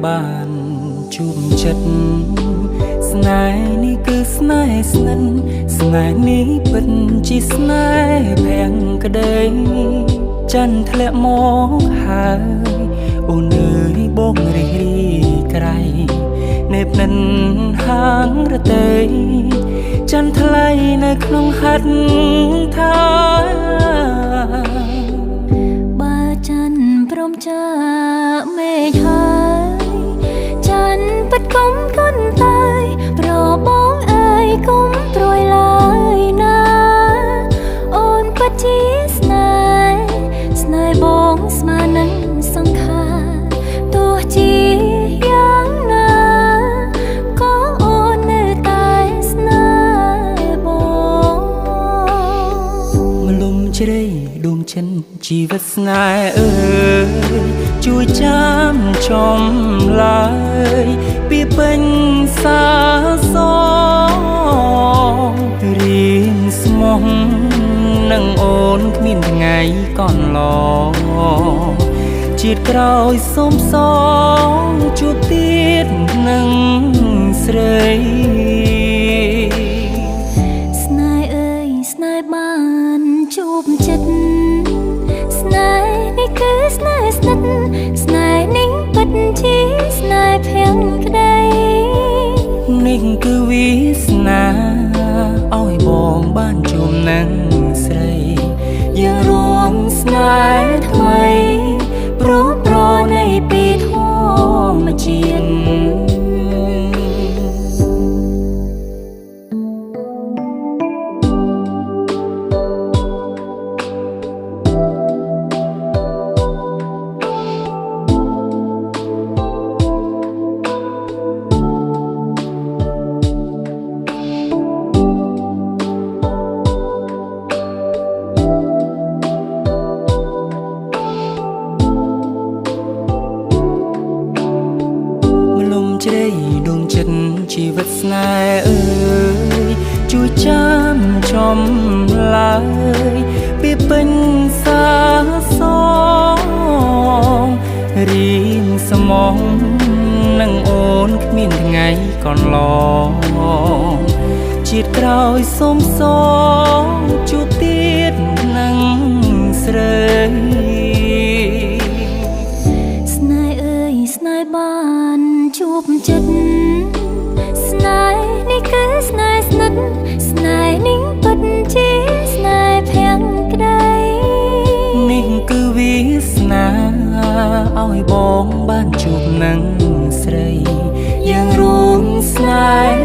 បានជួបចិត្តស្នេហ៍នេះគឺស្នេហ៍ស្និទ្ធស្នេហ៍នេះពិតជាស្នេហ៍ភាំងក្តីចាន់ធ្លាក់មកហើយអូនអើយបងរីករាយក្រៃនៅភ្និនហាងរទេយចាន់ថ្លៃនៅក្នុងហាត់ថាបើច័ន្ទព្រមចាមេឃហើយច័ន្ទពិតកុំគន់តែប្របងអើយកុំព្រួយឡើយណាអូនពិតជាស្នេហ៍ស្នេហ៍បងស្មើនឹងសង្ខារទោះជាយ៉ាងណាក៏អូននៅតែស្នេហ៍បងមលំជ្រៃដួងចិនជីវិតស្នេហ៍អើយជួយចាំចំឡើយពីពេញសាសរៀងស្មោះនឹងអូនគ្មានថ្ងៃកន្លងជាតិក្រោយសូមសងជួបទៀតនឹងស្រីស្នេហ៍អើយស្នេហ៍បានជួបចិត្តស្នេហ៍នេះគឺស្នេហ៍ស្និទ្ធស្នេហ៍នេះពិតជាស្នេហ៍ភាំងក្តីនេះគឺវាសនាឲ្យបងបានជួបនឹងស្រីយើងរួមស្នេហ៍ថ្មីព្រោះប្រណីពីធម្មជាតិជ្រៃដួងចិត្តជីវិតស្នេហ៍អើយជួយចាំចំឡើយពីពេញសាសងរៀងស្មោះនឹងអូនគ្មានថ្ងៃកន្លងជាតិក្រោយសូមសងជួបទៀតនឹងស្រីស្នេហ៍អើយស្នេហ៍បានជួបចិត្តស្នេហ៍នេះគឺស្នេហ៍ស្និទ្ធស្នេហ៍នេះពិតជាស្នេហ៍ភាំងក្តីនេះគឺវាសនាឲ្យបងបានជួបនឹងស្រីយើងរួមស្នេហ៍